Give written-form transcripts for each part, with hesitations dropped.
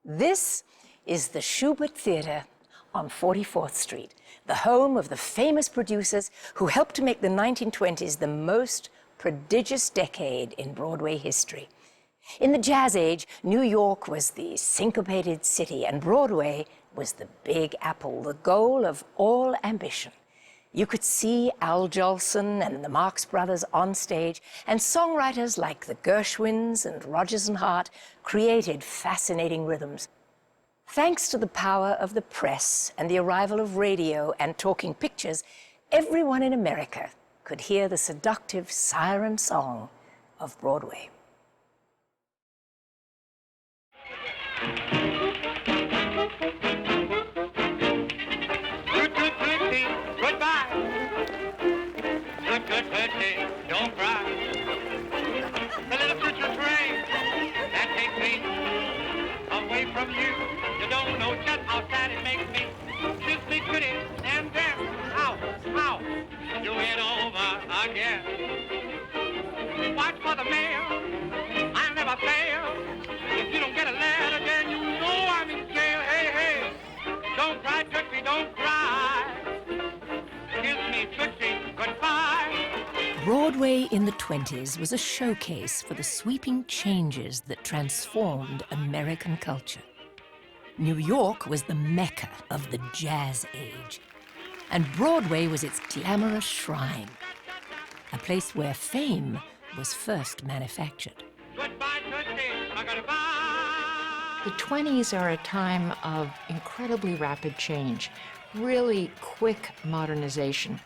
This is the Schubert Theatre on 44th Street, the home of the famous producers who helped to make the 1920s the most prodigious decade in Broadway history. In the Jazz Age, New York was the Syncopated City, and Broadway was the Big Apple, the goal of all ambition. You could see Al Jolson and the Marx Brothers on stage, and songwriters like the Gershwins and Rodgers and Hart created fascinating rhythms. Thanks to the power of the press and the arrival of radio and talking pictures, everyone in America could hear the seductive siren song of Broadway. Don't cry. The little future train that takes me away from you. You don't know just how sad it makes me. Kiss me pretty and then, ow, do it over again. Watch for the mail, I never fail. If you don't get a letter, then you know I'm in jail. Hey, don't cry, Tootsie, don't cry. Kiss me, Tootsie, goodbye. Broadway in the 20s was a showcase for the sweeping changes that transformed American culture. New York was the mecca of the Jazz Age, and Broadway was its glamorous shrine, a place where fame was first manufactured. Goodbye, Tootsie, goodbye. The 20s are a time of incredibly rapid change, really quick modernization.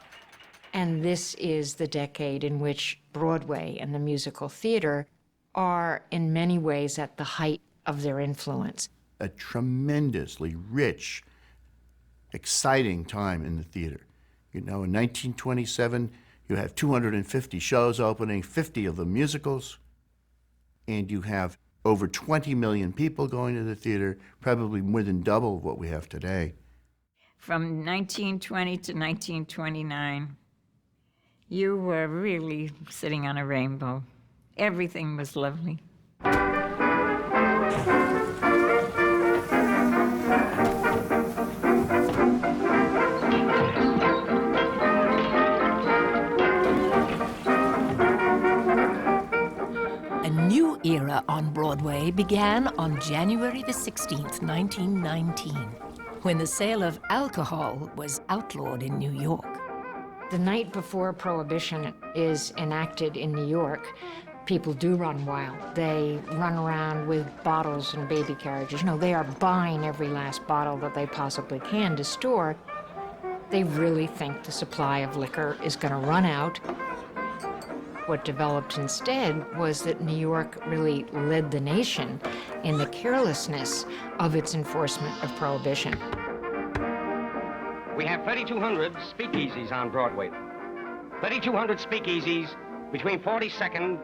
And this is the decade in which Broadway and the musical theater are in many ways at the height of their influence. A tremendously rich, exciting time in the theater. You know, in 1927, you have 250 shows opening, 50 of them musicals, and you have over 20 million people going to the theater, probably more than double what we have today. From 1920 to 1929, you were really sitting on a rainbow. Everything was lovely. A new era on Broadway began on January the 16th, 1919, when the sale of alcohol was outlawed in New York. The night before Prohibition is enacted in New York, people do run wild. They run around with bottles and baby carriages. You know, they are buying every last bottle that they possibly can to store. They really think the supply of liquor is going to run out. What developed instead was that New York really led the nation in the carelessness of its enforcement of Prohibition. We have 3,200 speakeasies on Broadway. 3,200 speakeasies between 42nd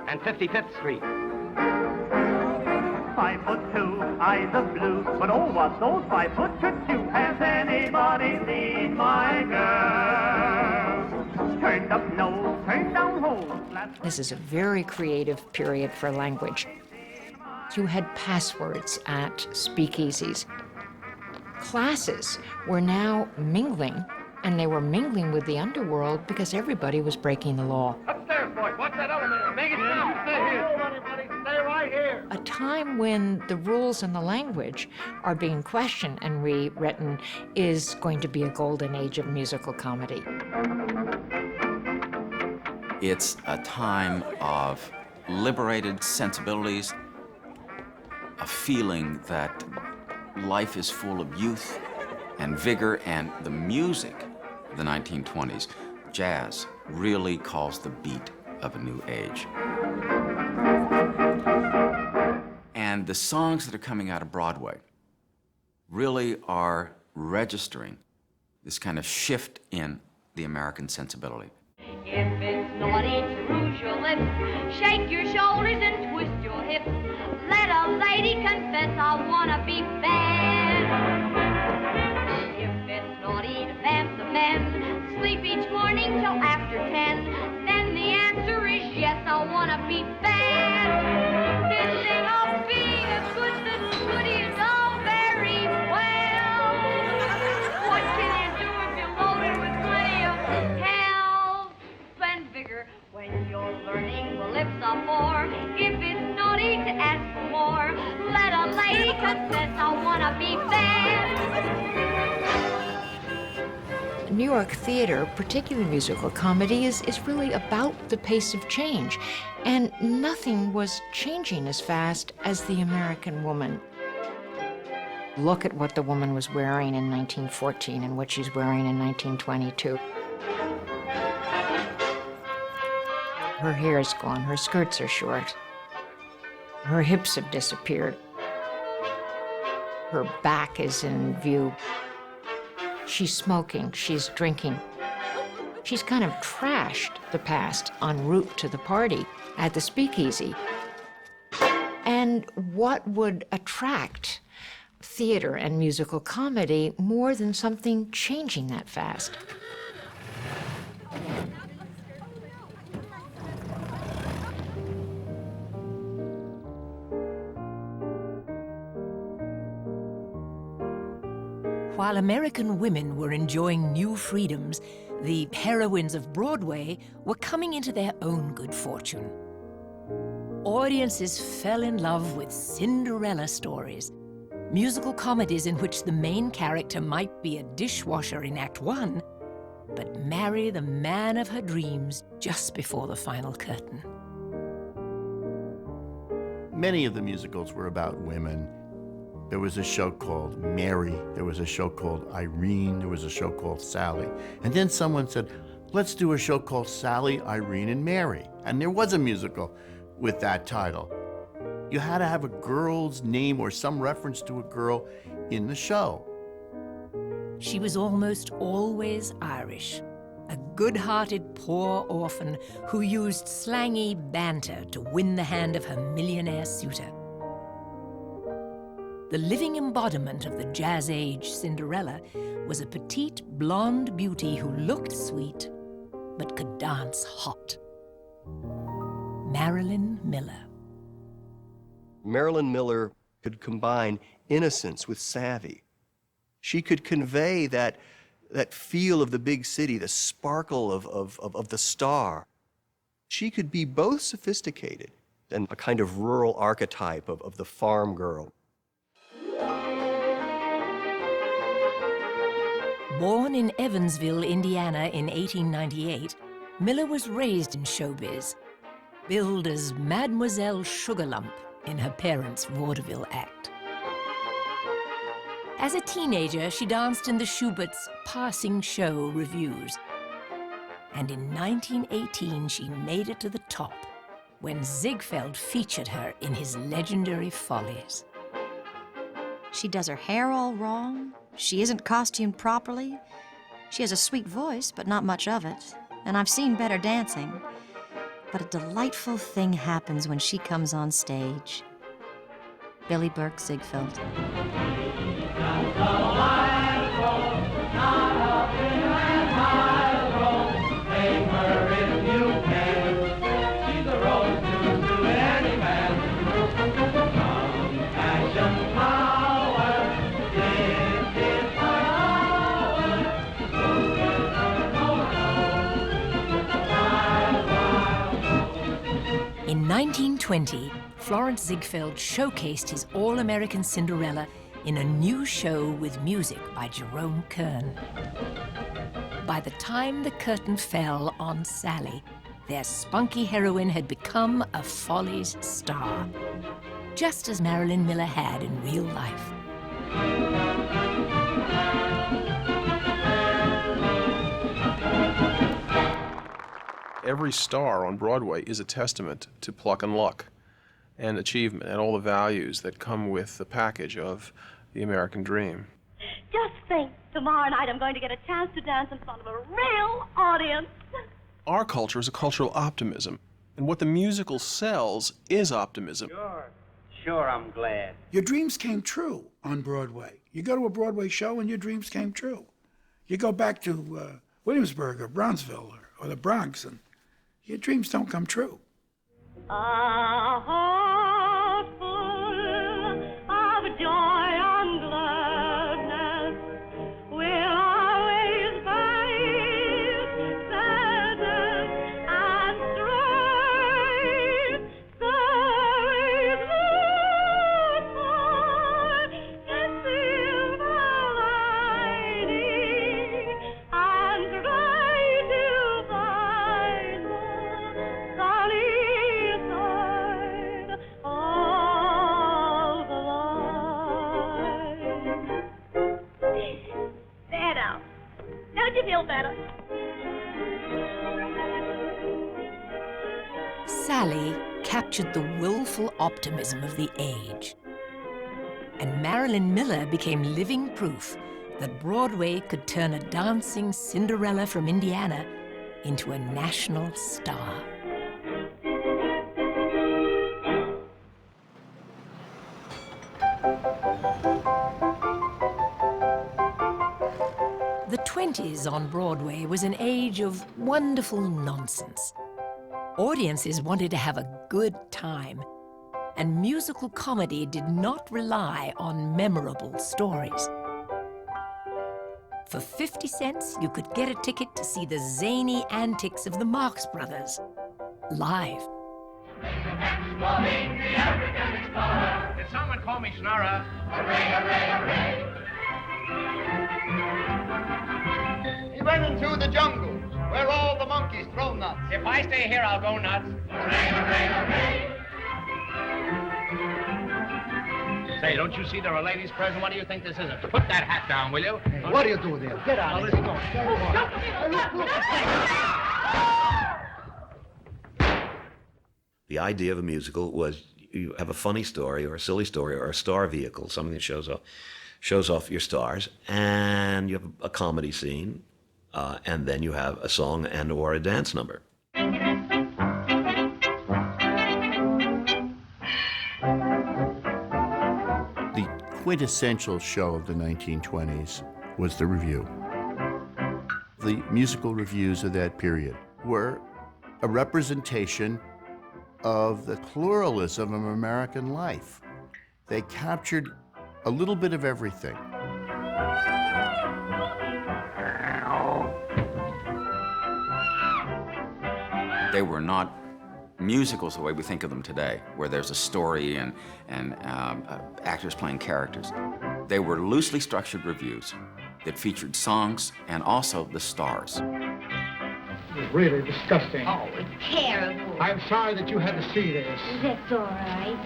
and 55th Street. 5'2", eyes of blue, but oh, what those 5 foot could do. Has anybody seen my girl? Turned up nose, turned down hole. This is a very creative period for language. You had passwords at speakeasies. Classes were now mingling, and they were mingling with the underworld because everybody was breaking the law. Upstairs, boy. Watch that elevator. Make it stop. Stay here. Stay right here. A time when the rules and the language are being questioned and rewritten is going to be a golden age of musical comedy. It's a time of liberated sensibilities, a feeling that life is full of youth and vigor, and the music of the 1920s, jazz, really calls the beat of a new age. And the songs that are coming out of Broadway really are registering this kind of shift in the American sensibility. If it's naughty to rouge your lips, shake your shoulders and twist your hips. Let a lady confess I wanna be bad. If it's naughty to vamp the men, sleep each morning till after 10, then the answer is yes, I wanna be bad. This thing of being a good little goody is all confess I wanna be bad. New York theater, particularly musical comedy, is really about the pace of change. And nothing was changing as fast as the American woman. Look at what the woman was wearing in 1914 and what she's wearing in 1922. Her hair's gone, her skirts are short. Her hips have disappeared. Her back is in view. She's smoking, she's drinking. She's kind of trashed the past en route to the party at the Speakeasy. And what would attract theater and musical comedy more than something changing that fast? While American women were enjoying new freedoms, the heroines of Broadway were coming into their own good fortune. Audiences fell in love with Cinderella stories, musical comedies in which the main character might be a dishwasher in Act One, but marry the man of her dreams just before the final curtain. Many of the musicals were about women. There was a show called Mary, there was a show called Irene, there was a show called Sally. And then someone said, let's do a show called Sally, Irene, and Mary. And there was a musical with that title. You had to have a girl's name or some reference to a girl in the show. She was almost always Irish, a good-hearted poor orphan who used slangy banter to win the hand of her millionaire suitor. The living embodiment of the jazz age Cinderella was a petite blonde beauty who looked sweet but could dance hot. Marilyn Miller. Marilyn Miller could combine innocence with savvy. She could convey that feel of the big city, the sparkle of the star. She could be both sophisticated and a kind of rural archetype of the farm girl. Born in Evansville, Indiana in 1898, Miller was raised in showbiz, billed as Mademoiselle Sugarlump in her parents' vaudeville act. As a teenager, she danced in the Schubert's Passing Show revues. And in 1918, she made it to the top when Ziegfeld featured her in his legendary Follies. She does her hair all wrong. She isn't costumed properly. She has a sweet voice, but not much of it. And I've seen better dancing. But a delightful thing happens when she comes on stage. Billy Burke Ziegfeld. In 1920, Florence Ziegfeld showcased his all-American Cinderella in a new show with music by Jerome Kern. By the time the curtain fell on Sally, their spunky heroine had become a Follies star, just as Marilyn Miller had in real life. Every star on Broadway is a testament to pluck and luck and achievement and all the values that come with the package of the American dream. Just think, tomorrow night I'm going to get a chance to dance in front of a real audience. Our culture is a cultural optimism, and what the musical sells is optimism. Sure, I'm glad. Your dreams came true on Broadway. You go to a Broadway show and your dreams came true. You go back to Williamsburg or Brownsville or the Bronx and your dreams don't come true. A heart full of joy and gladness will always face sadness and strife. So is the feel better. Sally captured the willful optimism of the age. And Marilyn Miller became living proof that Broadway could turn a dancing Cinderella from Indiana into a national star. The 20s on Broadway was an age of wonderful nonsense. Audiences wanted to have a good time, and musical comedy did not rely on memorable stories. For 50 cents, you could get a ticket to see the zany antics of the Marx Brothers live. Did someone call me Schnorrer? Hooray, hooray, hooray! He went into the jungles where all the monkeys throw nuts. If I stay here, I'll go nuts. Hooray, hooray, hooray! Say, don't you see there are ladies present? What do you think this is? Put that hat down, will you? Hey, what do you do there? Get out of here. The idea of a musical was you have a funny story or a silly story or a star vehicle, something that shows off your stars, and you have a comedy scene, and then you have a song and or a dance number. The quintessential show of the 1920s was the revue. The musical revues of that period were a representation of the pluralism of American life. They captured a little bit of everything. They were not musicals the way we think of them today, where there's a story and actors playing characters. They were loosely structured revues that featured songs and also the stars. It's really disgusting. Oh, it's terrible. I'm sorry that you had to see this. That's all right.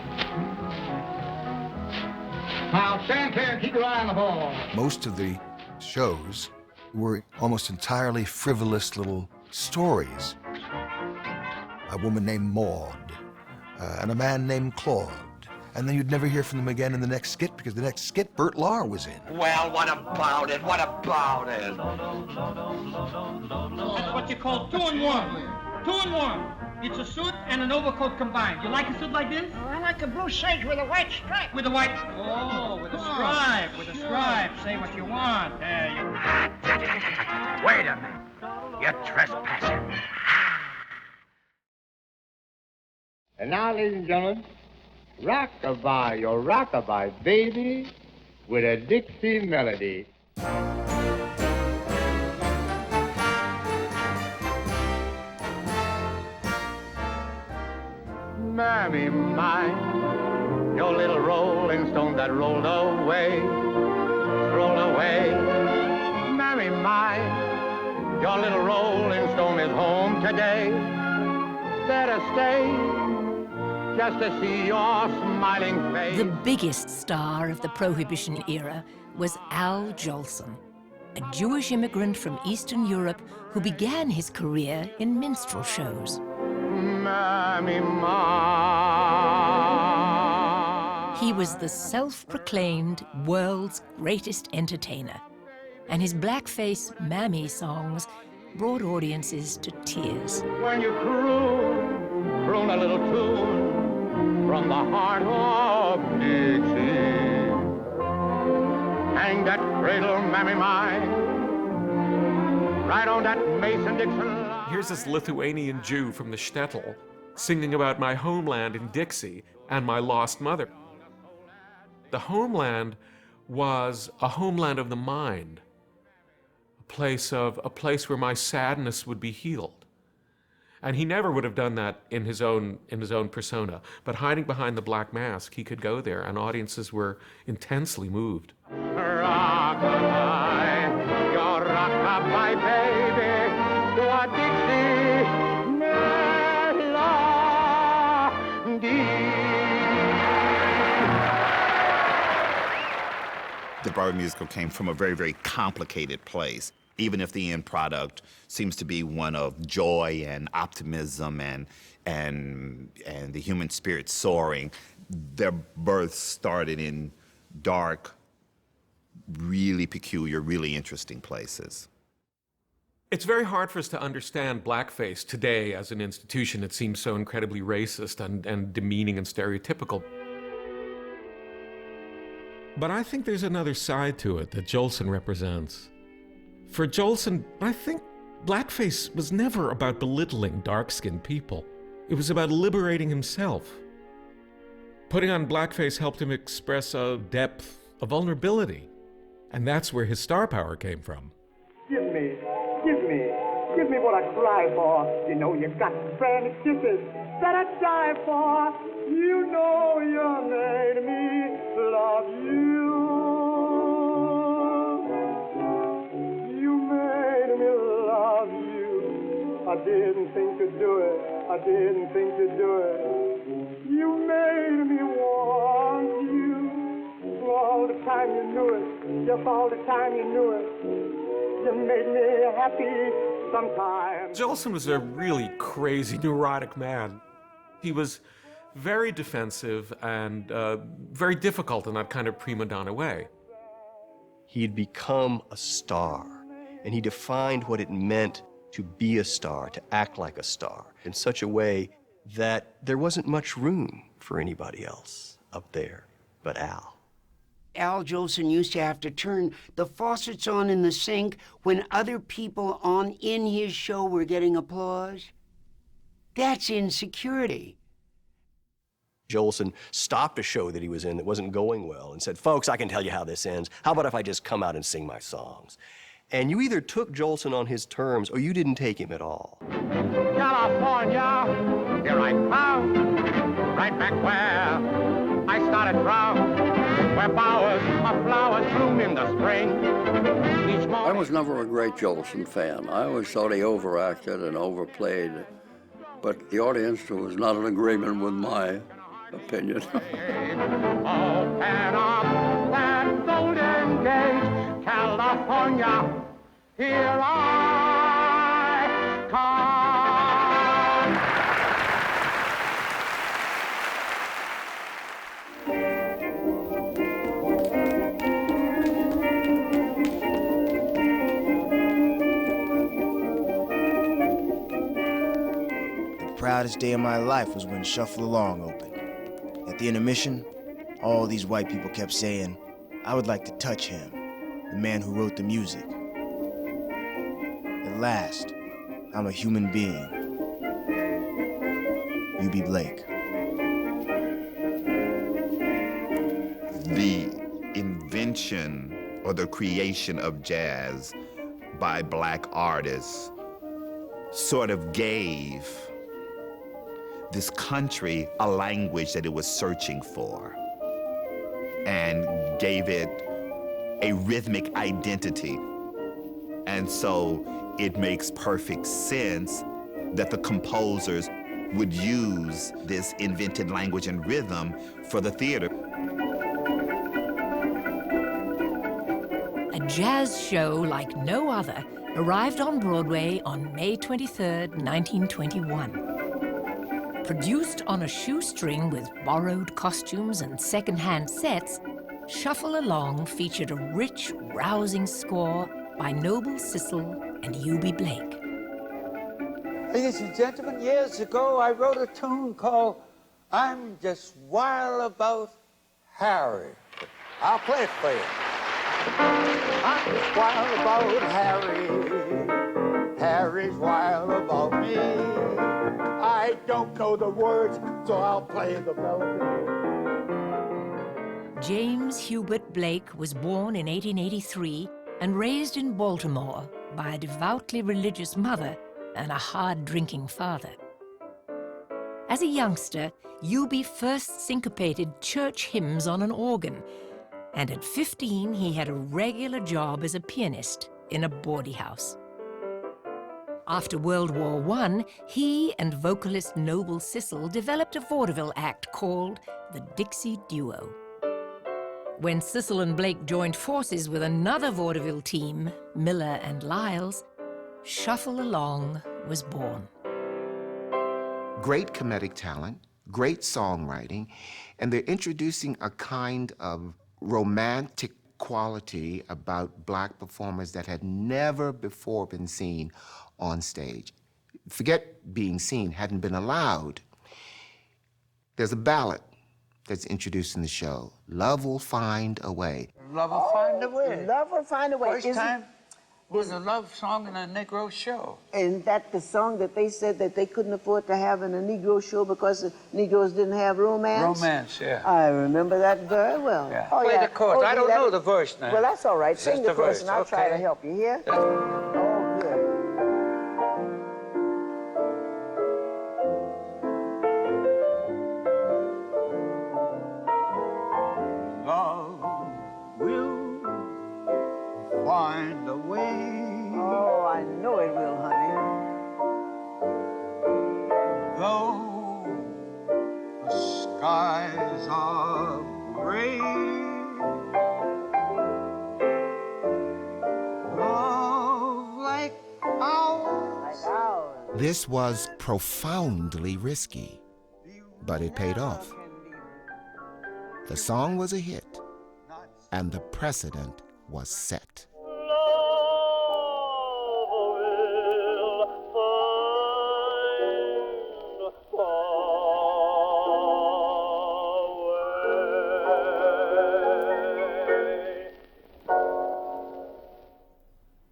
Now, stand clear and keep your eye on the ball. Most of the shows were almost entirely frivolous little stories. A woman named Maud, and a man named Claude. And then you'd never hear from them again in the next skit, because the next skit, Bert Lahr was in. Well, what about it? What about it? That's what you call 2 in 1. 2 in 1. It's a suit and an overcoat combined. You like a suit like this? I like a blue serge with a white stripe. With a white... Oh, with a stripe. With a stripe. Say what you want. There you... Wait a minute. You're trespassing. And now, ladies and gentlemen, rock-a-bye, your rock-a-bye baby with a Dixie melody. Mammy mine, your little rolling stone that rolled away. Mammy mine, your little rolling stone is home today. Better stay just to see your smiling face. The biggest star of the Prohibition era was Al Jolson, a Jewish immigrant from Eastern Europe who began his career in minstrel shows. Mammy mine. He was the self-proclaimed world's greatest entertainer, and his blackface Mammy songs brought audiences to tears. When you croon a little tune from the heart of Dixie. Hang that cradle, Mammy mine, right on that Mason-Dixon line. Here's this Lithuanian Jew from the shtetl singing about my homeland in Dixie and my lost mother. The homeland was a homeland of the mind, a place where my sadness would be healed. And he never would have done that in his own persona, but hiding behind the black mask, he could go there, and audiences were intensely moved. Rock-a-bye, your rock-a-bye baby, to a Dixie melody. The Broadway musical came from a very, very complicated place. even if the end product seems to be one of joy and optimism and the human spirit soaring, their births started in dark, really peculiar, really interesting places. It's very hard for us to understand blackface today as an institution. It seems so incredibly racist and demeaning and stereotypical. But I think there's another side to it that Jolson represents. For Jolson, I think blackface was never about belittling dark-skinned people. It was about liberating himself. Putting on blackface helped him express a depth, a vulnerability. And that's where his star power came from. Give me what I cry for. You know you got frantic kisses that I die for. You know you made me love you. You made me love you. I didn't think to do it. I didn't think to do it. You made me want you. All the time you knew it. Just all the time you knew it. You made me happy sometimes. Jolson was a really crazy, neurotic man. He was very defensive and very difficult in that kind of prima donna way. He'd become a star, and he defined what it meant to be a star, to act like a star, in such a way that there wasn't much room for anybody else up there but Al. Al Jolson used to have to turn the faucets on in the sink when other people in his show were getting applause. That's insecurity. Jolson stopped a show that he was in that wasn't going well and said, "Folks, I can tell you how this ends. How about if I just come out and sing my songs?" And you either took Jolson on his terms or you didn't take him at all. California, here I come, right back where I started from, where bowers of flowers bloom in the spring. I was never a great Jolson fan. I always thought he overacted and overplayed, but the audience was not in agreement with my opinion. Open up that Golden Gate, California, here I come. The proudest day of my life was when Shuffle Along opened. At the intermission, all these white people kept saying, "I would like to touch him, the man who wrote the music." At last, I'm a human being. U.B. Blake. The invention or the creation of jazz by black artists sort of gave this country a language that it was searching for and gave it a rhythmic identity. And so it makes perfect sense that the composers would use this invented language and rhythm for the theater. A jazz show like no other arrived on Broadway on May 23, 1921. Produced on a shoestring with borrowed costumes and second-hand sets, Shuffle Along featured a rich, rousing score by Noble Sissle and U.B. Blake. Ladies and gentlemen, years ago I wrote a tune called "I'm Just Wild About Harry." I'll play it for you. I'm just wild about Harry. Harry's wild about me. I don't know the words, so I'll play the melody. James Hubert Blake was born in 1883 and raised in Baltimore by a devoutly religious mother and a hard-drinking father. As a youngster, U.B. first syncopated church hymns on an organ, and at 15 he had a regular job as a pianist in a bawdy house. After World War I, he and vocalist Noble Sissle developed a vaudeville act called the Dixie Duo. When Cecil and Blake joined forces with another vaudeville team, Miller and Lyles, Shuffle Along was born. Great comedic talent, great songwriting, and they're introducing a kind of romantic quality about black performers that had never before been seen on stage. Forget being seen, hadn't been allowed. There's a ballad that's introduced in the show, Love Will Find a Way. Love will find a way. Love will find a way. First time was a love song in a Negro show. Isn't that the song that they said that they couldn't afford to have in a Negro show because the Negroes didn't have romance? Romance, yeah. I remember that very well. Yeah. Oh, Play yeah. the chorus. Oh, I don't know the verse now. Well, that's all right. Sing Just the the chorus, verse, and I'll try to okay. help you. Here? Oh, good. Love will find a way. Oh, I know it will, honey. Though the skies are gray, love like ours. This was profoundly risky, but it paid off. The song was a hit, and the precedent was set.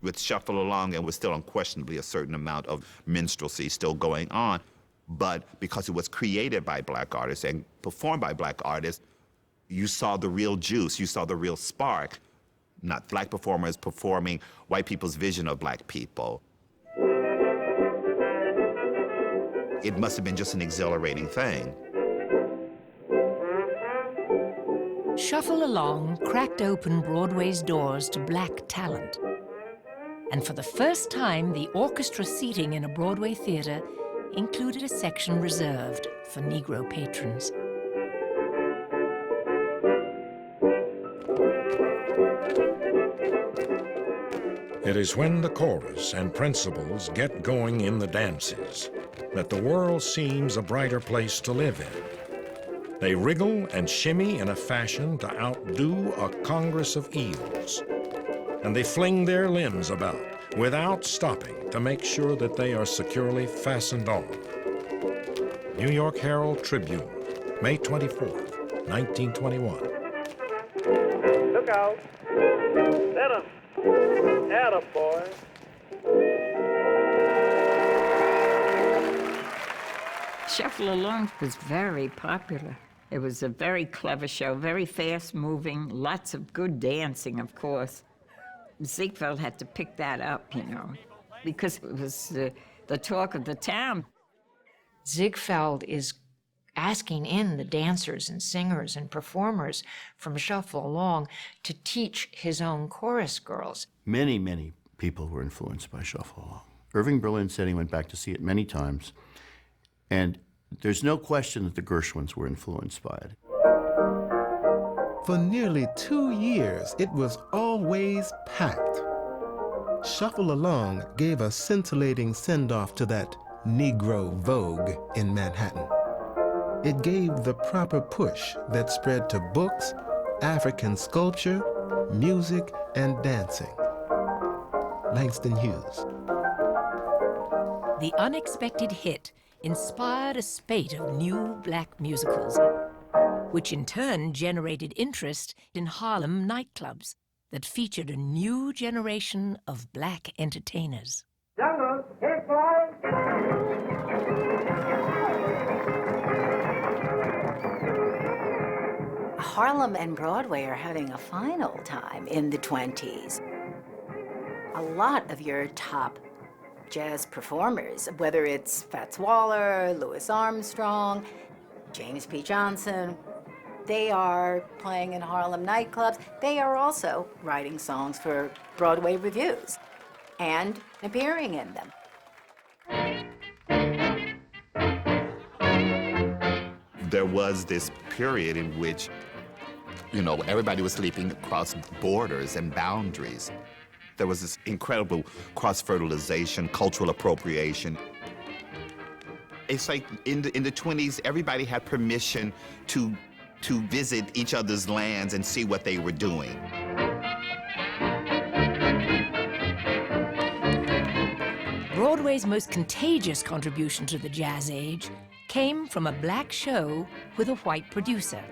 With Shuffle Along, and was still unquestionably a certain amount of minstrelsy still going on, but because it was created by black artists and performed by black artists, you saw the real juice, you saw the real spark, not black performers performing white people's vision of black people. It must have been just an exhilarating thing. Shuffle Along cracked open Broadway's doors to black talent. And for the first time, the orchestra seating in a Broadway theater included a section reserved for Negro patrons. It is when the chorus and principals get going in the dances that the world seems a brighter place to live in. They wriggle and shimmy in a fashion to outdo a congress of eels. And they fling their limbs about without stopping to make sure that they are securely fastened on. New York Herald Tribune, May 24th, 1921. Look out. Let him. Atta boy. Shuffle Along was very popular. It was a very clever show, very fast-moving, lots of good dancing, of course. Ziegfeld had to pick that up, you know, because it was the talk of the town. Ziegfeld is asking in the dancers and singers and performers from Shuffle Along to teach his own chorus girls. Many, many people were influenced by Shuffle Along. Irving Berlin said he went back to see it many times, and there's no question that the Gershwins were influenced by it. For nearly 2 years, it was always packed. Shuffle Along gave a scintillating send-off to that Negro vogue in Manhattan. It gave the proper push that spread to books, African sculpture, music, and dancing. Langston Hughes. The unexpected hit inspired a spate of new black musicals, which in turn generated interest in Harlem nightclubs that featured a new generation of black entertainers. Jungle, hit boy. Harlem and Broadway are having a fine old time in the 20s. A lot of your top jazz performers, whether it's Fats Waller, Louis Armstrong, James P. Johnson, they are playing in Harlem nightclubs. They are also writing songs for Broadway revues and appearing in them. There was this period in which You know, everybody was sleeping across borders and boundaries. There was this incredible cross-fertilization, cultural appropriation. It's like in the 20s, everybody had permission to visit each other's lands and see what they were doing. Broadway's most contagious contribution to the jazz age came from a black show with a white producer,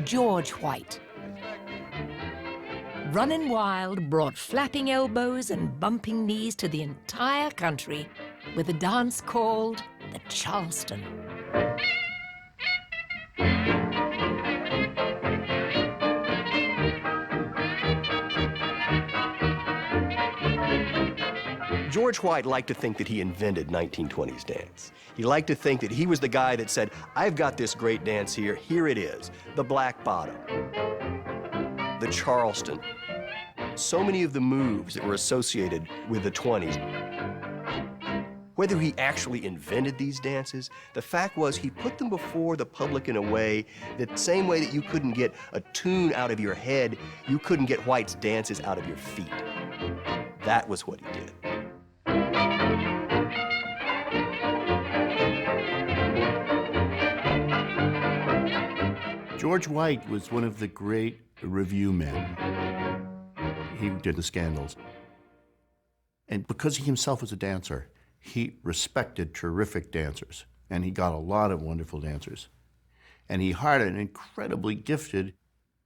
George White. Runnin' Wild brought flapping elbows and bumping knees to the entire country with a dance called the Charleston. George White liked to think that he invented 1920s dance. He liked to think that he was the guy that said, I've got this great dance here, here it is, the Black Bottom, the Charleston. So many of the moves that were associated with the 20s. Whether he actually invented these dances, the fact was he put them before the public in a way that the same way that you couldn't get a tune out of your head, you couldn't get White's dances out of your feet. That was what he did. George White was one of the great review men. He did the Scandals. And because he himself was a dancer, he respected terrific dancers, and he got a lot of wonderful dancers. And he hired an incredibly gifted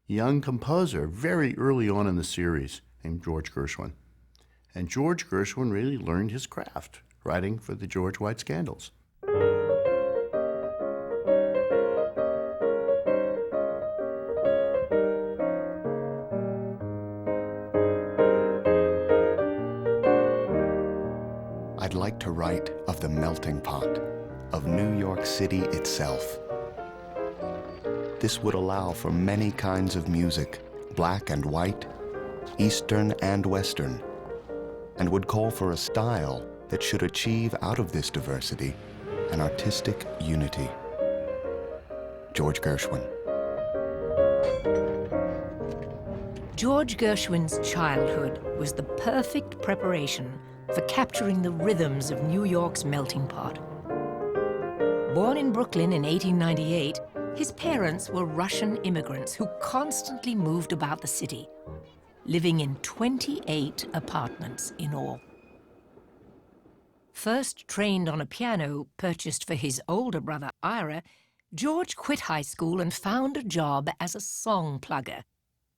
young composer very early on in the series named George Gershwin. And George Gershwin really learned his craft, writing for the George White Scandals. I'd like to write of the melting pot, of New York City itself. This would allow for many kinds of music, black and white, Eastern and Western, and would call for a style that should achieve out of this diversity an artistic unity. George Gershwin. George Gershwin's childhood was the perfect preparation for capturing the rhythms of New York's melting pot. Born in Brooklyn in 1898, his parents were Russian immigrants who constantly moved about the city, living in 28 apartments in all. First trained on a piano purchased for his older brother, Ira, George quit high school and found a job as a song plugger,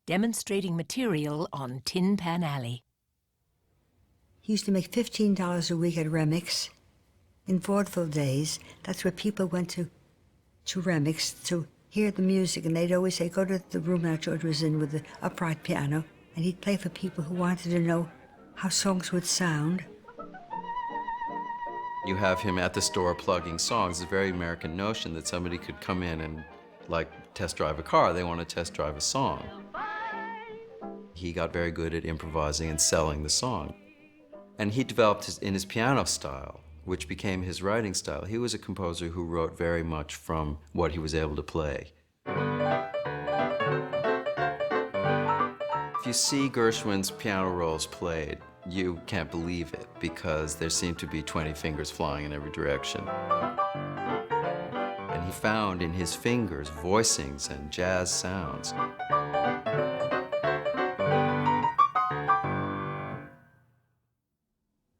demonstrating material on Tin Pan Alley. He used to make $15 a week at Remix. In vaudeville days, that's where people went to Remix to hear the music, and they'd always say, go to the room that George was in with the upright piano, and he'd play for people who wanted to know how songs would sound. You have him at the store plugging songs. It's a very American notion that somebody could come in and, like, test drive a car. They want to test drive a song. He got very good at improvising and selling the song. And he developed in his piano style, which became his writing style. He was a composer who wrote very much from what he was able to play. If you see Gershwin's piano rolls played, you can't believe it because there seem to be 20 fingers flying in every direction. And he found in his fingers voicings and jazz sounds.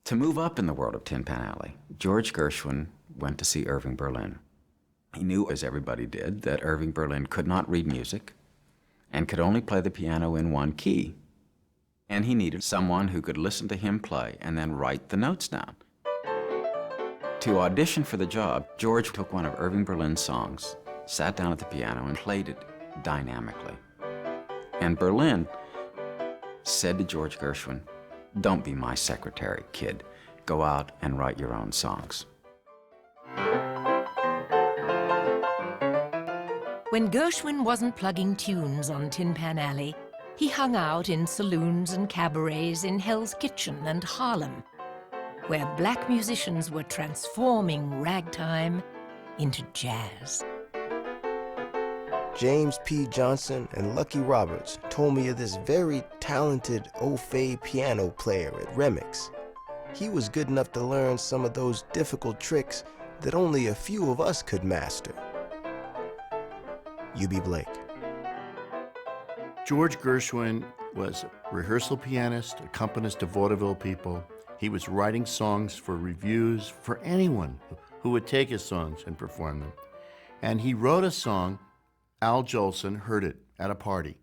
To move up in the world of Tin Pan Alley, George Gershwin went to see Irving Berlin. He knew, as everybody did, that Irving Berlin could not read music and could only play the piano in one key. And he needed someone who could listen to him play and then write the notes down. To audition for the job, George took one of Irving Berlin's songs, sat down at the piano, and played it dynamically. And Berlin said to George Gershwin, "Don't be my secretary, kid. Go out and write your own songs." When Gershwin wasn't plugging tunes on Tin Pan Alley, he hung out in saloons and cabarets in Hell's Kitchen and Harlem, where black musicians were transforming ragtime into jazz. James P. Johnson and Lucky Roberts told me of this very talented au fait piano player at Remix. He was good enough to learn some of those difficult tricks that only a few of us could master. U.B. Blake. George Gershwin was a rehearsal pianist, accompanist to vaudeville people. He was writing songs for reviews for anyone who would take his songs and perform them. And he wrote a song. Al Jolson heard it at a party,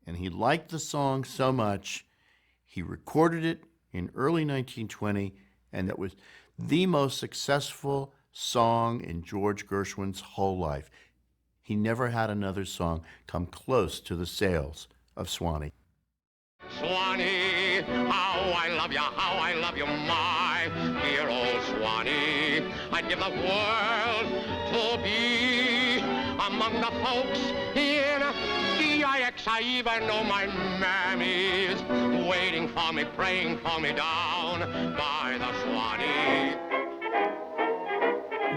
and he liked the song so much, he recorded it in early 1920, and it was the most successful song in George Gershwin's whole life. He never had another song come close to the sales of Swanee. Swanee, how I love you, my dear old Swanee. I'd give the world to be among the folks in DIX. I even know my mammy's waiting for me, praying for me down by the Swanee.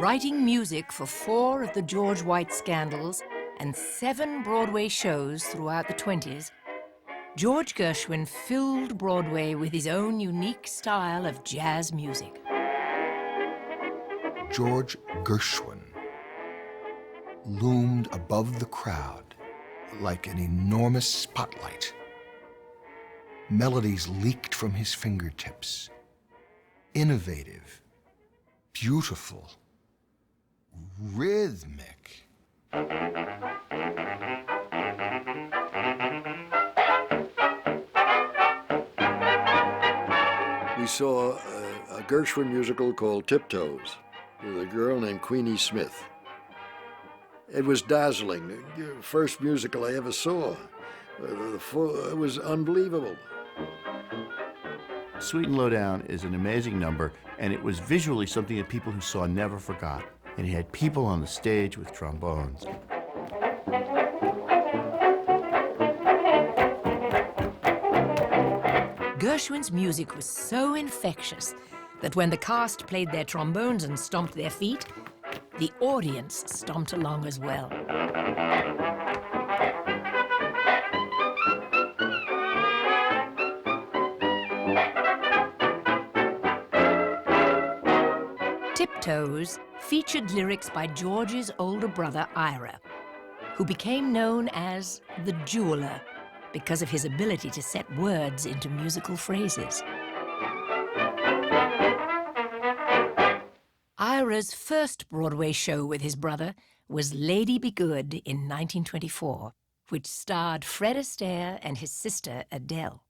Writing music for 4 of the George White scandals and 7 Broadway shows throughout the 20s, George Gershwin filled Broadway with his own unique style of jazz music. George Gershwin loomed above the crowd like an enormous spotlight. Melodies leaked from his fingertips. Innovative, beautiful, rhythmic. We saw a Gershwin musical called Tiptoes with a girl named Queenie Smith. It was dazzling. The first musical I ever saw. It was unbelievable. Sweet and Low Down is an amazing number, and it was visually something that people who saw never forgot. And he had people on the stage with trombones. Gershwin's music was so infectious that when the cast played their trombones and stomped their feet, the audience stomped along as well. Tiptoes featured lyrics by George's older brother, Ira, who became known as the jeweler because of his ability to set words into musical phrases. Ira's first Broadway show with his brother was Lady Be Good in 1924, which starred Fred Astaire and his sister Adele.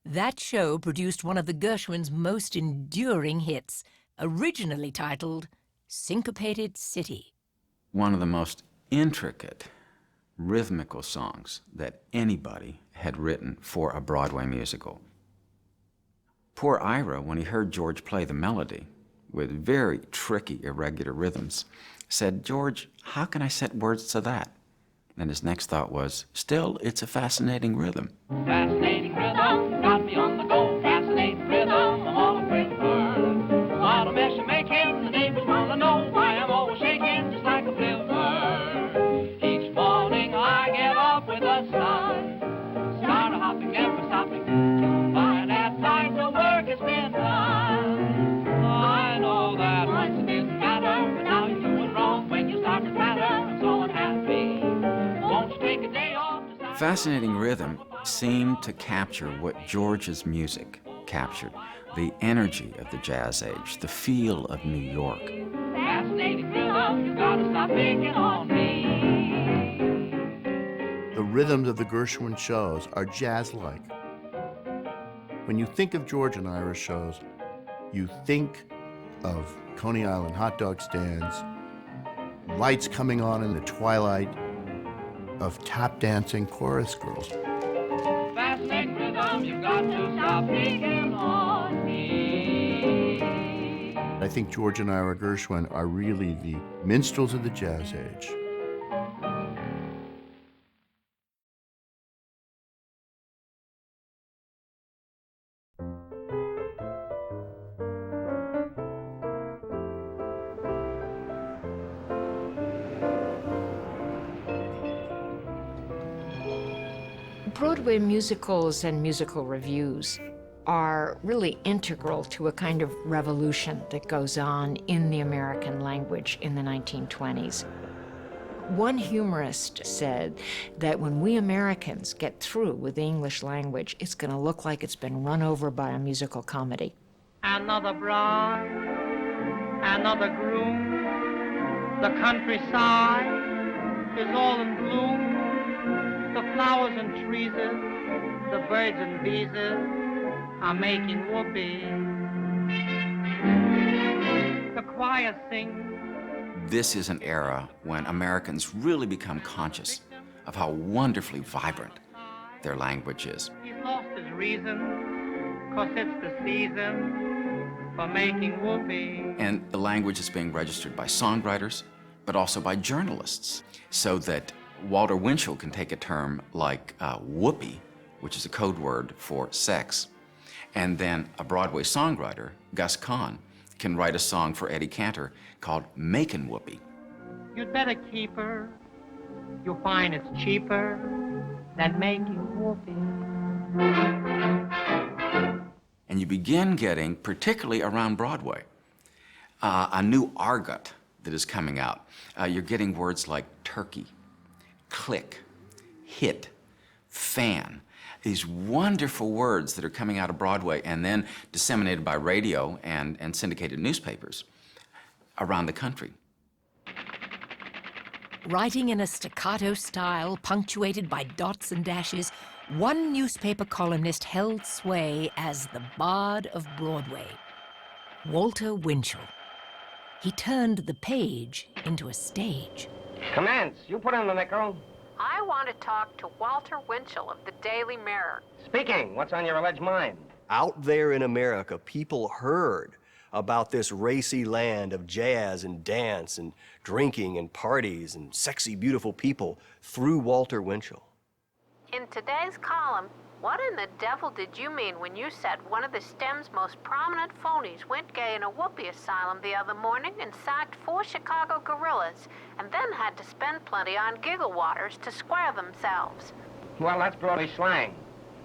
That show produced one of the Gershwins' most enduring hits, originally titled Syncopated City. One of the most intricate, rhythmical songs that anybody had written for a Broadway musical. Poor Ira, when he heard George play the melody with very tricky, irregular rhythms, said, "George, how can I set words to that?" And his next thought was, "Still, it's a fascinating rhythm." Fascinating rhythm, got me on the go. Fascinating rhythm, I'm all afraid to burn. What a mess you're making, the neighbors wanna know why I'm always shaking just like a flivver. Each morning I get up with a sun, start a hopping, never stopping, till by that night the work has been done. I know that once it didn't matter, but now you're doing wrong when you start to matter. I'm so unhappy. Won't you take a day off? Fascinating Rhythm seemed to capture what George's music captured, the energy of the jazz age, the feel of New York. Fascinating rhythm, you gotta stop picking on me. The rhythms of the Gershwin shows are jazz-like. When you think of George and Ira shows, you think of Coney Island hot dog stands, lights coming on in the twilight, of tap dancing chorus girls. Fascinating rhythm, you've got to stop picking on me. I think George and Ira Gershwin are really the minstrels of the jazz age. Broadway musicals and musical reviews are really integral to a kind of revolution that goes on in the American language in the 1920s. One humorist said that when we Americans get through with the English language, it's going to look like it's been run over by a musical comedy. Another bride, another groom, the countryside is all in bloom, the flowers and trees, the birds and bees are making whoopee. The choir sings. This is an era when Americans really become conscious of how wonderfully vibrant their language is. He's lost his reason, 'cause it's the season for making whoopee. And the language is being registered by songwriters, but also by journalists, so that Walter Winchell can take a term like whoopee, which is a code word for sex, and then a Broadway songwriter, Gus Kahn, can write a song for Eddie Cantor called Makin' Whoopee. You'd better keep her. You'll find it's cheaper than making whoopee. And you begin getting, particularly around Broadway, a new argot that is coming out. You're getting words like turkey, click, hit, fan. These wonderful words that are coming out of Broadway and then disseminated by radio and syndicated newspapers around the country. Writing in a staccato style punctuated by dots and dashes, one newspaper columnist held sway as the Bard of Broadway, Walter Winchell. He turned the page into a stage. Commence. You put in the nickel. I want to talk to Walter Winchell of the Daily Mirror. Speaking. What's on your alleged mind? Out there in America, people heard about this racy land of jazz and dance and drinking and parties and sexy, beautiful people through Walter Winchell. In today's column, what in the devil did you mean when you said one of the STEM's most prominent phonies went gay in a whoopee asylum the other morning and sacked 4 Chicago gorillas and then had to spend plenty on giggle waters to square themselves? Well, that's Broadway slang.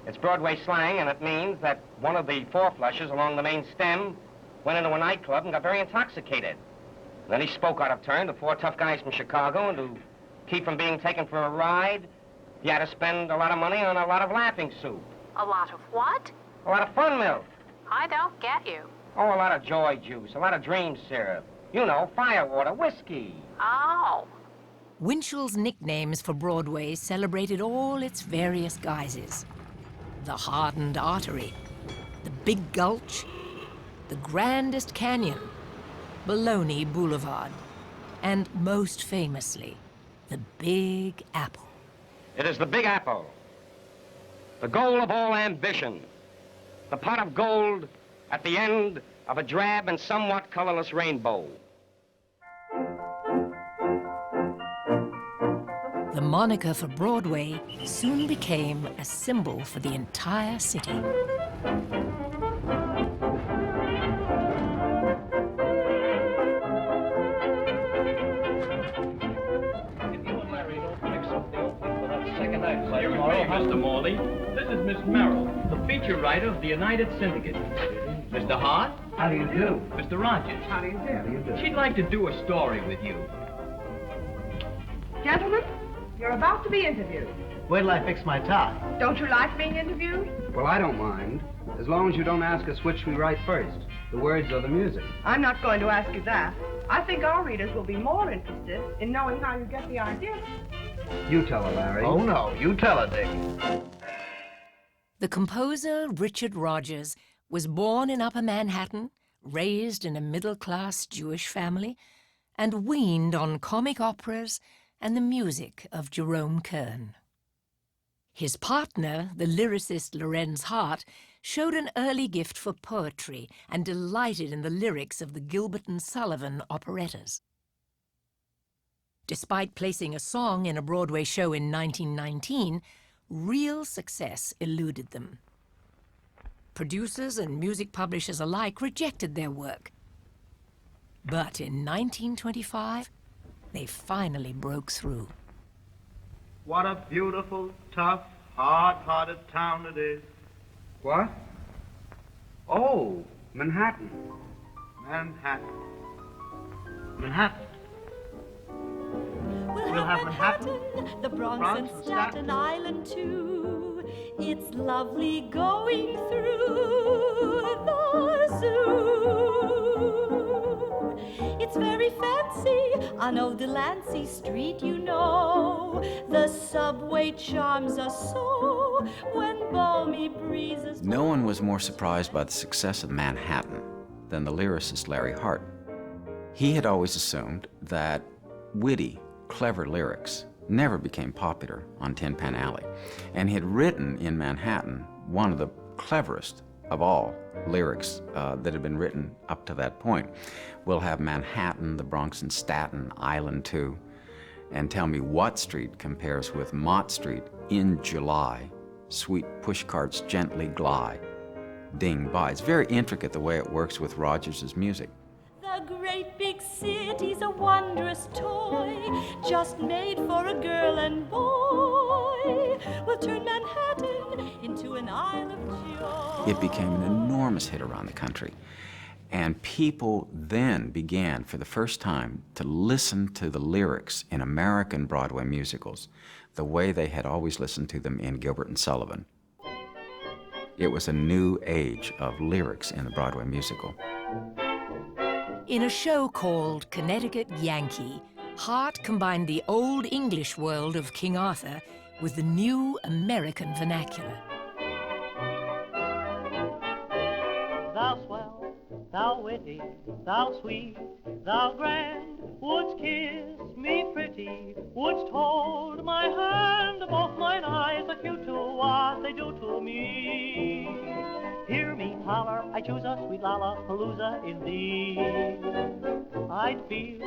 It's Broadway slang, and it means that one of the 4 flushers along the main stem went into a nightclub and got very intoxicated. Then he spoke out of turn to 4 tough guys from Chicago, and to keep from being taken for a ride, he had to spend a lot of money on a lot of laughing soup. A lot of what? A lot of fun milk. I don't get you. Oh, a lot of joy juice, a lot of dream syrup. You know, firewater, whiskey. Oh. Winchell's nicknames for Broadway celebrated all its various guises. The hardened artery, the big gulch, the grandest canyon, Baloney Boulevard, and most famously, the Big Apple. It is the Big Apple, the goal of all ambition, the pot of gold at the end of a drab and somewhat colorless rainbow. The moniker for Broadway soon became a symbol for the entire city. Mr. Morley. This is Miss Merrill, the feature writer of the United Syndicate. Mr. Hart. How do you do? Mr. Rogers. How do you do? How do you do? She'd like to do a story with you. Gentlemen, you're about to be interviewed. Wait till I fix my tie. Don't you like being interviewed? Well, I don't mind, as long as you don't ask us which we write first, the words or the music. I'm not going to ask you that. I think our readers will be more interested in knowing how you get the idea. You tell her, Larry. Oh, no, you tell her, Dick. The composer Richard Rogers was born in Upper Manhattan, raised in a middle-class Jewish family, and weaned on comic operas and the music of Jerome Kern. His partner, the lyricist Lorenz Hart, showed an early gift for poetry and delighted in the lyrics of the Gilbert and Sullivan operettas. Despite placing a song in a Broadway show in 1919, real success eluded them. Producers and music publishers alike rejected their work. But in 1925, they finally broke through. What a beautiful, tough, Hard-hearted town it is. What? Oh, Manhattan. Manhattan. Manhattan. We'll have Manhattan, the Bronx and Staten Island too. It's lovely going through the zoo. It's very fancy on old Delancey Street, you know. The subway charms us so when balmy breezes... No one was more surprised by the success of Manhattan than the lyricist Larry Hart. He had always assumed that witty, clever lyrics never became popular on Tin Pan Alley, and he had written in Manhattan one of the cleverest of all lyrics that had been written up to that point. We'll have Manhattan, the Bronx and Staten Island too, and tell me what street compares with Mott Street in July. Sweet pushcarts gently glide, ding by. It's very intricate the way it works with Rogers' music. The great big city's a wondrous toy, just made for a girl and boy. We'll turn Manhattan into an isle of joy. It became an enormous hit around the country. And people then began, for the first time, to listen to the lyrics in American Broadway musicals the way they had always listened to them in Gilbert and Sullivan. It was a new age of lyrics in the Broadway musical. In a show called Connecticut Yankee, Hart combined the old English world of King Arthur with the new American vernacular. Thou swell, thou witty, thou sweet, thou grand, wouldst kiss me pretty, wouldst hold my hand, both mine eyes acute to what they do to me. Hear me holler, I choose a sweet lollapalooza in thee. I'd feel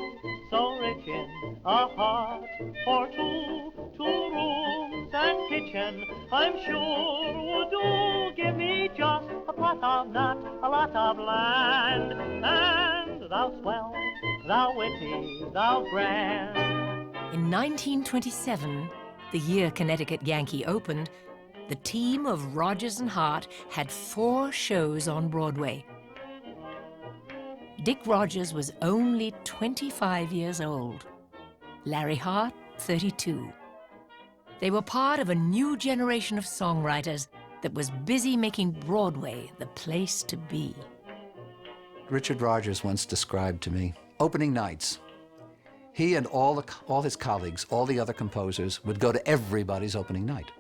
so rich in a heart for two rooms and kitchen, I'm sure would do. Give me just a plot of nut, a lot of land, and thou swell, thou witty, thou grand. In 1927, the year Connecticut Yankee opened, the team of Rogers and Hart had 4 shows on Broadway. Dick Rogers was only 25 years old. Larry Hart, 32. They were part of a new generation of songwriters that was busy making Broadway the place to be. Richard Rogers once described to me opening nights. He and all his colleagues, all the other composers, would go to everybody's opening night.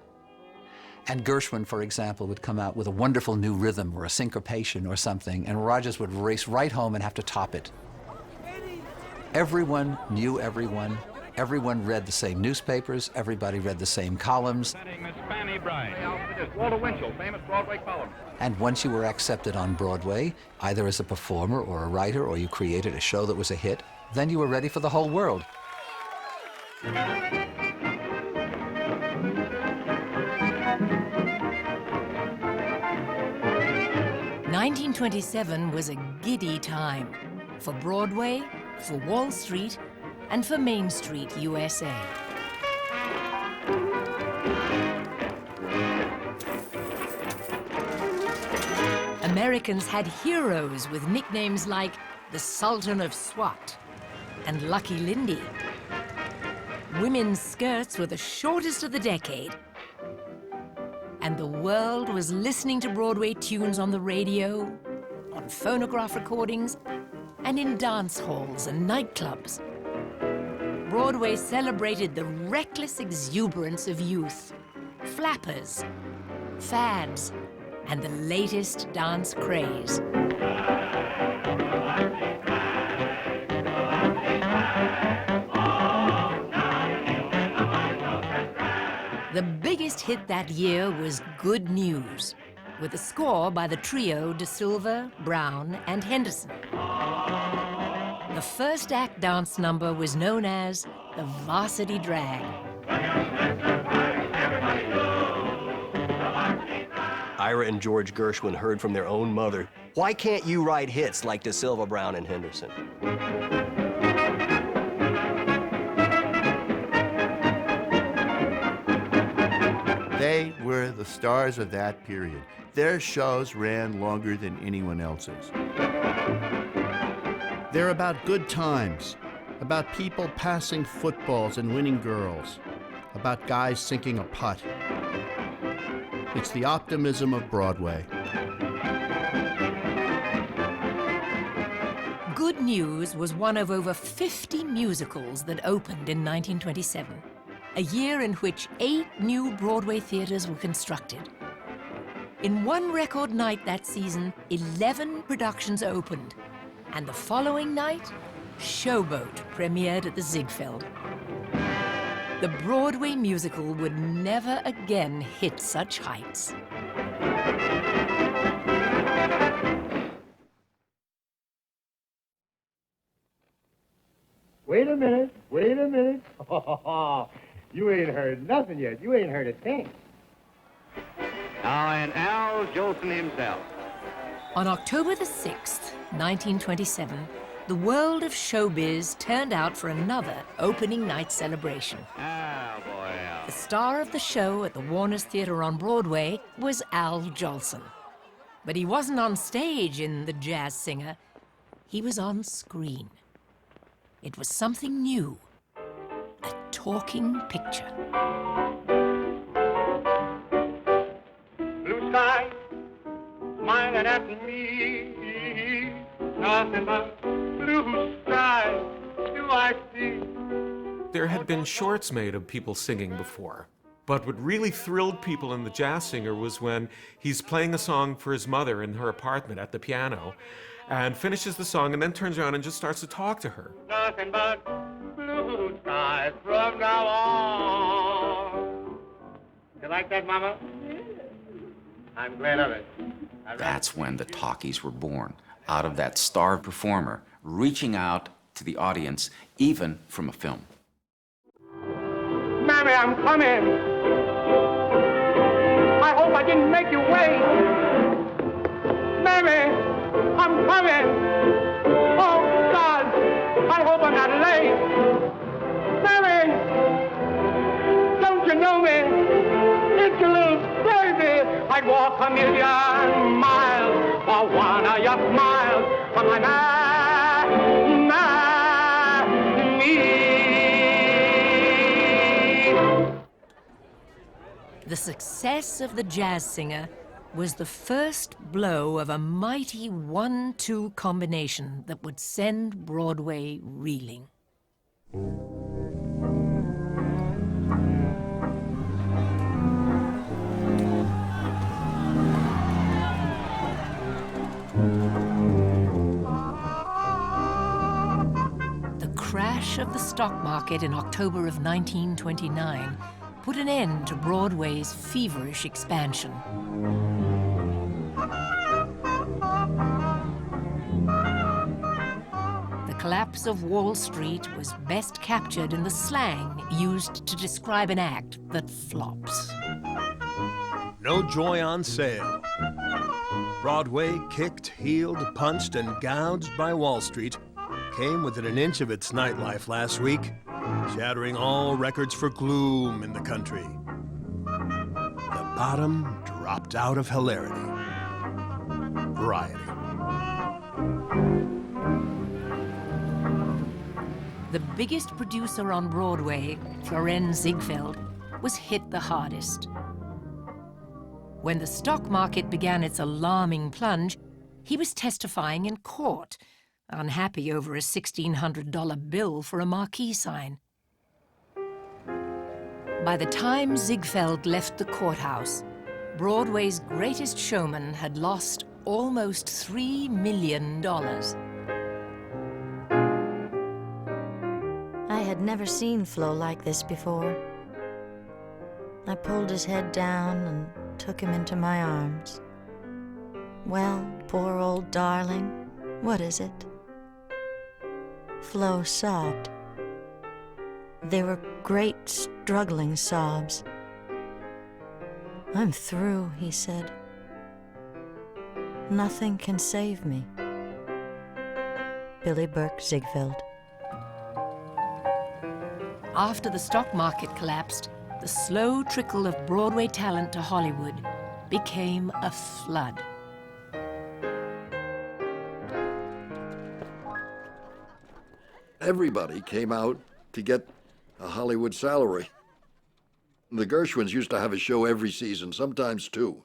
And Gershwin, for example, would come out with a wonderful new rhythm or a syncopation or something, and Rogers would race right home and have to top it. Everyone knew everyone. Everyone read the same newspapers. Everybody read the same columns. Miss Fanny Bright. Walter Winchell, famous Broadway columnist. And once you were accepted on Broadway, either as a performer or a writer, or you created a show that was a hit, then you were ready for the whole world. 1927 was a giddy time for Broadway, for Wall Street, and for Main Street, USA. Americans had heroes with nicknames like the Sultan of Swat and Lucky Lindy. Women's skirts were the shortest of the decade. And the world was listening to Broadway tunes on the radio, on phonograph recordings, and in dance halls and nightclubs. Broadway celebrated the reckless exuberance of youth, flappers, fads, and the latest dance craze. The biggest hit that year was Good News, with a score by the trio De Silva, Brown, and Henderson. The first act dance number was known as the Varsity Drag. Ira and George Gershwin heard from their own mother, "Why can't you write hits like De Silva, Brown, and Henderson?" They were the stars of that period. Their shows ran longer than anyone else's. They're about good times, about people passing footballs and winning girls, about guys sinking a putt. It's the optimism of Broadway. Good News was one of over 50 musicals that opened in 1927, a year in which 8 new Broadway theaters were constructed. In one record night that season, 11 productions opened, and the following night, Showboat premiered at the Ziegfeld. The Broadway musical would never again hit such heights. Wait a minute, wait a minute. You ain't heard nothing yet. You ain't heard a thing. Now, and Al Jolson himself. On October the 6th, 1927, the world of showbiz turned out for another opening night celebration. Oh, boy, Al. The star of the show at the Warner's Theatre on Broadway was Al Jolson. But he wasn't on stage in The Jazz Singer. He was on screen. It was something new, a talking picture. Blue sky, smiling at me, nothing but blue sky do I see. There had been shorts made of people singing before, but what really thrilled people in The Jazz Singer was when he's playing a song for his mother in her apartment at the piano, and finishes the song and then turns around and just starts to talk to her. Nothing but blue skies from now on. You like that, Mama? I'm glad of it. That's when the talkies were born, out of that star performer reaching out to the audience, even from a film. Mammy, I'm coming. I hope I didn't make you wait. Mammy, I'm coming. Oh, God, I hope I'm not late. Mammy, don't you know me? It's a little baby. I'd walk a million miles for one of your smiles. For my me. The success of The Jazz Singer was the first blow of a mighty 1-2 combination that would send Broadway reeling. The crash of the stock market in October of 1929 put an end to Broadway's feverish expansion. The collapse of Wall Street was best captured in the slang used to describe an act that flops. No joy on sale. Broadway, kicked, heeled, punched, and gouged by Wall Street, came within an inch of its nightlife last week, shattering all records for gloom in the country. The bottom dropped out of hilarity. Variety. The biggest producer on Broadway, Florenz Ziegfeld, was hit the hardest. When the stock market began its alarming plunge, he was testifying in court, unhappy over a $1,600 bill for a marquee sign. By the time Ziegfeld left the courthouse, Broadway's greatest showman had lost almost $3 million. I had never seen Flo like this before. I pulled his head down and took him into my arms. Well, poor old darling, what is it? Flo sobbed. They were great, struggling sobs. I'm through, he said. Nothing can save me. Billy Burke Ziegfeld. After the stock market collapsed, the slow trickle of Broadway talent to Hollywood became a flood. Everybody came out to get a Hollywood salary. The Gershwins used to have a show every season, sometimes two.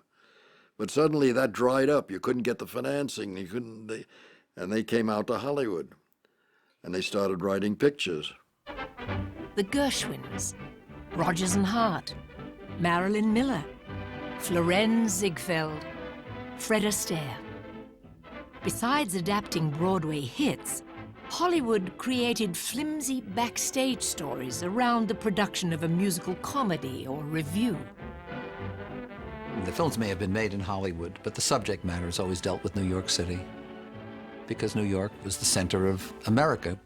But suddenly that dried up. You couldn't get the financing. And they came out to Hollywood. And they started writing pictures. The Gershwins, Rodgers and Hart, Marilyn Miller, Florenz Ziegfeld, Fred Astaire. Besides adapting Broadway hits, Hollywood created flimsy backstage stories around the production of a musical comedy or revue. The films may have been made in Hollywood, but the subject matter has always dealt with New York City, because New York was the center of America.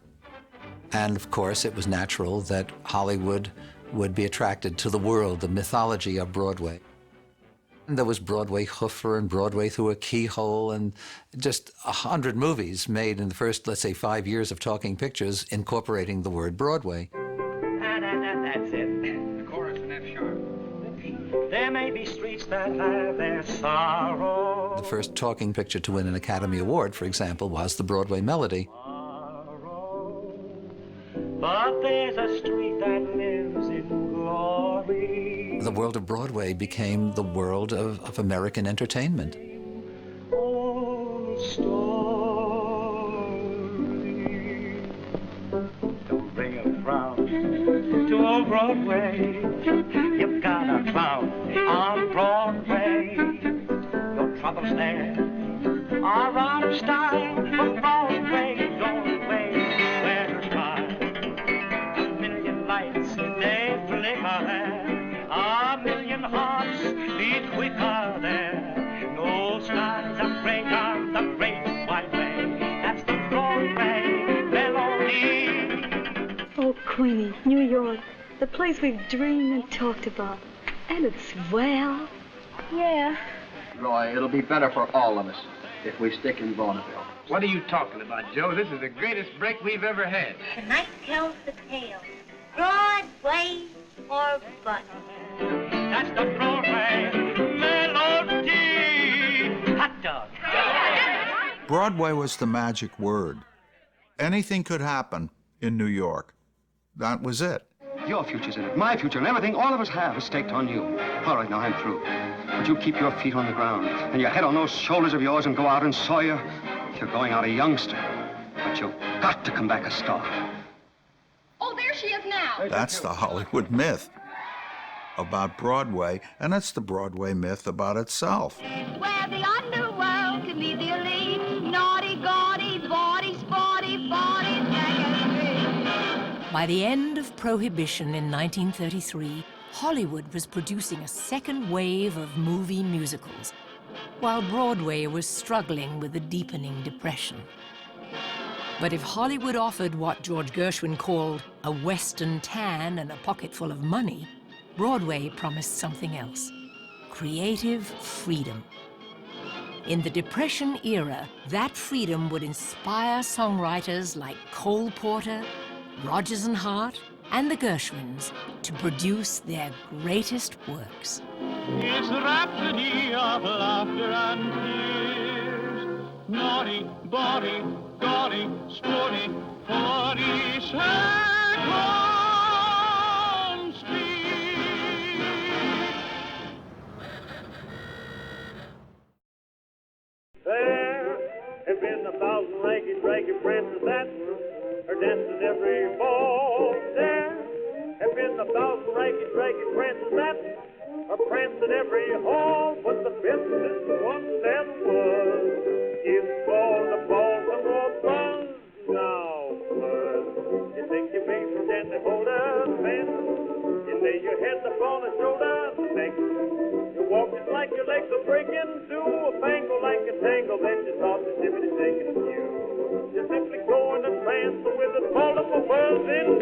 And of course, it was natural that Hollywood would be attracted to the world, the mythology of Broadway. And there was Broadway Hoofer and Broadway Through a Keyhole, and just 100 movies made in the first, let's say, 5 years of talking pictures incorporating the word Broadway. That's it. The chorus in F sharp. There may be streets that have their sorrow. The first talking picture to win an Academy Award, for example, was the Broadway Melody. But there's a street that lives in glory. The world of Broadway became the world of American entertainment. Old story. Don't bring a frown to old Broadway. You've got a clown on Broadway. Your troubles there are out of style, but Broadway don't wait where to try. A million lights, they flicker there. A million hearts beat quicker there. No skies are gray on the great white way. That's the Broadway melody. Oh, Queenie, New York, the place we've dreamed and talked about. And it's swell. Yeah. Roy, it'll be better for all of us if we stick in Vaudeville. What are you talking about, Joe? This is the greatest break we've ever had. Tonight tells the tale. Broadway or bust. That's the Broadway melody. Hot dog. Broadway was the magic word. Anything could happen in New York. That was it. Your future's in it, my future, and everything all of us have is staked on you. All right, now I'm through. But you keep your feet on the ground and your head on those shoulders of yours and go out and Sawyer. You're going out a youngster, but you've got to come back a star. Oh, there she is now. That's the Hollywood myth about Broadway, and it's the Broadway myth about itself. Where the underworld can leave the elite. Naughty, gaudy, bawdy, sporty, bawdy, By the end of Prohibition in 1933, Hollywood was producing a second wave of movie musicals, while Broadway was struggling with a deepening depression. But if Hollywood offered what George Gershwin called a Western tan and a pocket full of money, Broadway promised something else: creative freedom. In the Depression era, that freedom would inspire songwriters like Cole Porter, Rodgers and Hart, and the Gershwins to produce their greatest works. It's a rhapsody of laughter and tears. Naughty, bawdy, gaudy, sporty, 42nd Street. There have been 1,000 lanky, draggy prances that are dancing every ball. There have been 1,000 lanky, draggy prances that are prancing every hall. But the best is the one that was. Give ball the ball some more buzz now, buzz. You think you may pretend to hold a fence? You lay your head upon a shoulder next. You walk just like your legs are breaking through a bangle like a tangle. Then you toss the shimmity taking you. You're simply going to trance with a multiple buzz in